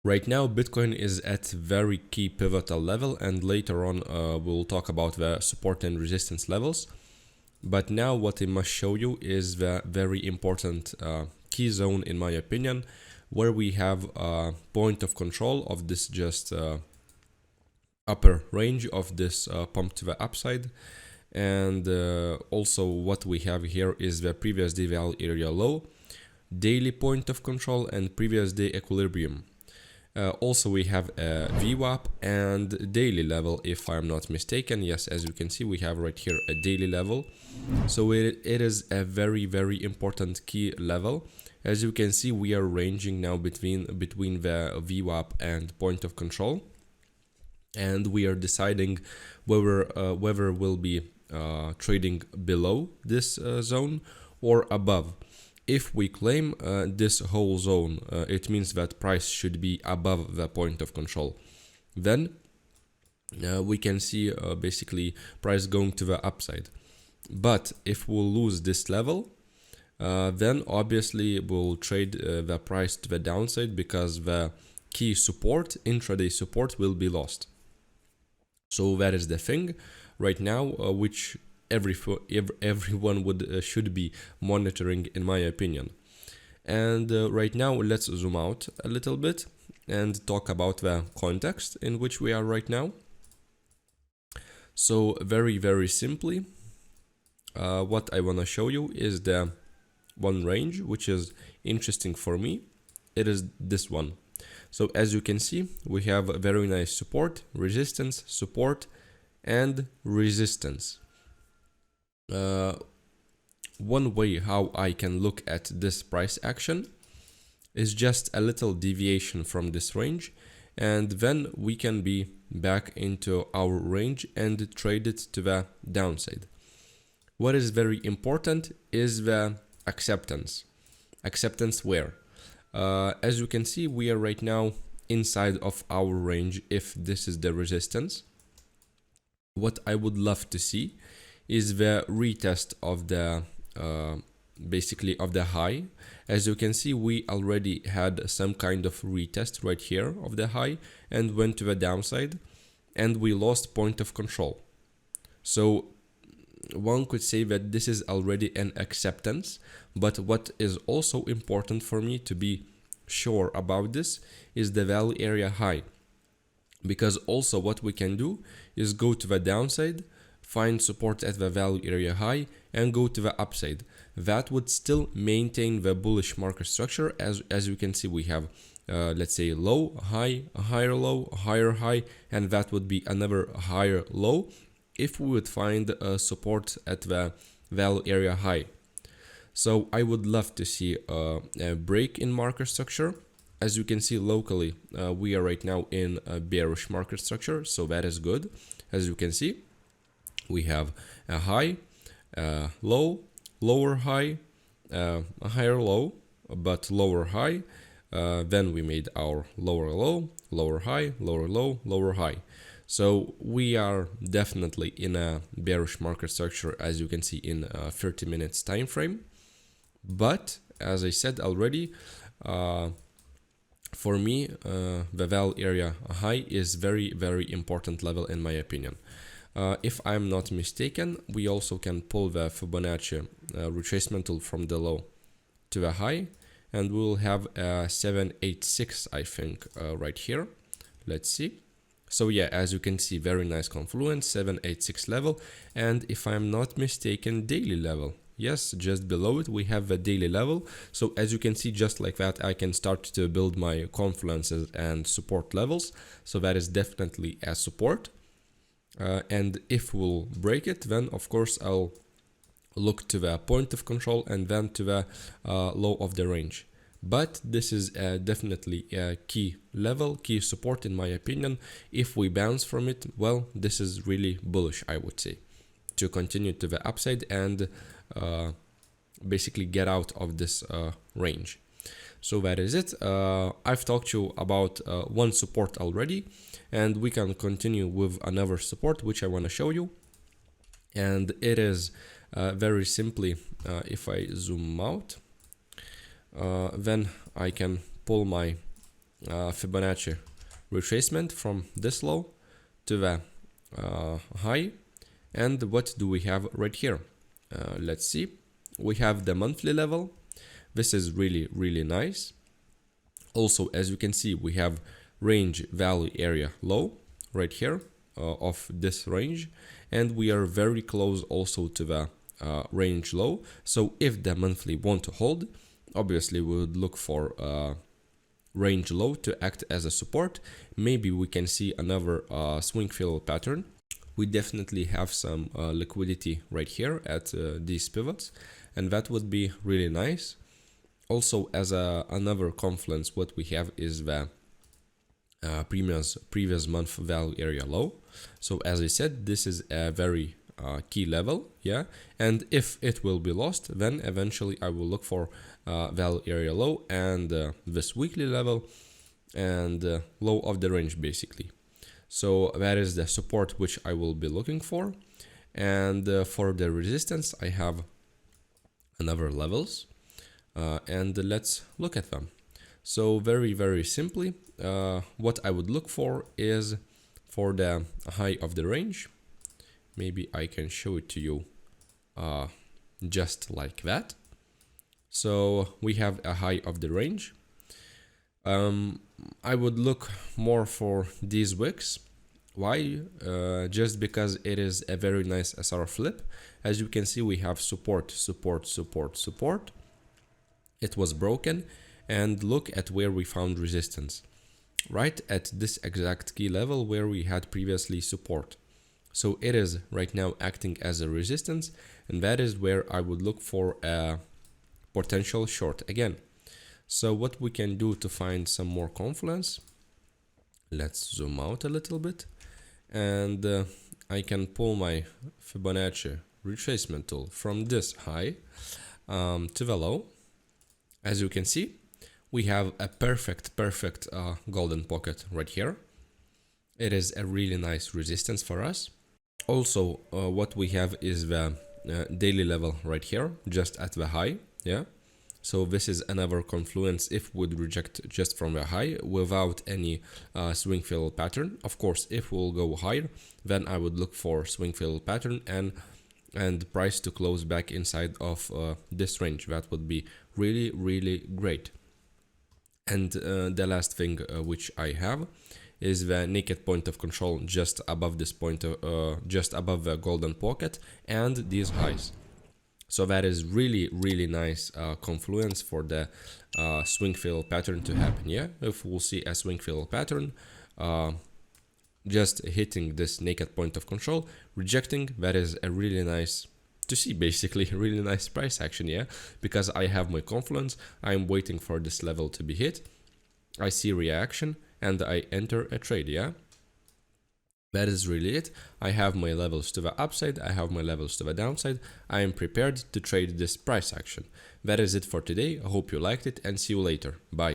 Right now, Bitcoin is at very key pivotal level, and later on we'll talk about the support and resistance levels. But now what I must show you is the very important key zone, in my opinion, where we have a point of control of this just upper range of this pump to the upside. And also what we have here is the previous day value area low, daily point of control, and previous day equilibrium. Also we have a VWAP and daily level, if I'm not mistaken. Yes, as you can see, we have right here a daily level. So it is a very, very important key level. As you can see, we are ranging now between the VWAP and point of control, and we are deciding whether we'll be trading below this zone or above. If we claim this whole zone, it means that price should be above the point of control. Then we can see basically price going to the upside. But if we'll lose this level, then obviously we'll trade the price to the downside, because the key support, intraday support, will be lost. So that is the thing right now, which everyone should be monitoring, in my opinion. And right now, let's zoom out a little bit and talk about the context in which we are right now. So very, very simply, what I want to show you is the one range which is interesting for me. It is this one. So as you can see, we have a very nice support, resistance, support, and resistance. One way how I can look at this price action is just a little deviation from this range, and then we can be back into our range and trade it to the downside. What is very important is the acceptance. Acceptance where? As you can see, we are right now inside of our range if this is the resistance. What I would love to see is the retest of the basically of the high. As you can see, we already had some kind of retest right here of the high and went to the downside, and we lost point of control. So one could say that this is already an acceptance, but what is also important for me to be sure about this is the value area high, because also what we can do is go to the downside, find support at the value area high, and go to the upside. That would still maintain the bullish market structure. As you can see, we have let's say low, high, a higher low, a higher high, and that would be another higher low if we would find support at the value area high. So I would love to see a break in market structure. As you can see locally, we are right now in a bearish market structure, so that is good. As you can see, we have a high, low, lower high, a higher low, but lower high. Then we made our lower low, lower high, lower low, lower high. So we are definitely in a bearish market structure, as you can see in a 30 minutes time frame. But as I said already, for me, the value area high is very, very important level in my opinion. If I'm not mistaken, we also can pull the Fibonacci retracement tool from the low to the high, and we'll have a 786, I think, right here. Let's see. So yeah, as you can see, very nice confluence, 786 level, and if I'm not mistaken, daily level. Yes, just below it we have the daily level. So as you can see, just like that, I can start to build my confluences and support levels. So that is definitely a support. And if we'll break it, then of course I'll look to the point of control and then to the low of the range. But this is definitely a key level, key support in my opinion. If we bounce from it, well, this is really bullish, I would say, to continue to the upside and basically get out of this range. So that is it. I've talked to you about one support already, and we can continue with another support which I want to show you. And it is very simply, if I zoom out, then I can pull my Fibonacci retracement from this low to the high. And what do we have right here? Let's see. We have the monthly level. This is really nice. Also, as you can see, we have range value area low right here of this range, and we are very close also to the range low. So if the monthly won't hold, obviously we would look for range low to act as a support. Maybe we can see another swing fill pattern. We definitely have some liquidity right here at these pivots, and that would be really nice. Also, as another confluence, what we have is the previous month value area low. So as I said, this is a very key level, yeah. And if it will be lost, then eventually I will look for value area low and this weekly level and low of the range basically. So that is the support which I will be looking for. And for the resistance, I have another levels. And let's look at them. So very simply, what I would look for is for the high of the range. Maybe I can show it to you just like that. So we have a high of the range. I would look more for these wicks. Why? Just because it is a very nice SR flip. As you can see, we have support. It was broken, and look at where we found resistance. Right at this exact key level where we had previously support. So it is right now acting as a resistance, and that is where I would look for a potential short again. So what we can do to find some more confluence, let's zoom out a little bit, and I can pull my Fibonacci retracement tool from this high to the low. As you can see, we have a perfect golden pocket right here. It is a really nice resistance for us. Also, what we have is the daily level right here, just at the high, yeah. So this is another confluence if would reject just from the high without any swing fill pattern. Of course, if we'll go higher, then I would look for swing fill pattern and price to close back inside of this range. That would be really great. And the last thing which I have is the naked point of control just above this point, just above the golden pocket and these highs. So that is really nice confluence for the swing fill pattern to happen. Yeah, if we'll see a swing fill pattern, just hitting this naked point of control, rejecting, that is a really nice to see, basically really nice price action. Yeah, because I have my confluence, I'm waiting for this level to be hit, I see reaction, and I enter a trade. Yeah, that is really it. I have my levels to the upside, I have my levels to the downside. I am prepared to trade this price action. That is it for today. I hope you liked it, and see you later. Bye.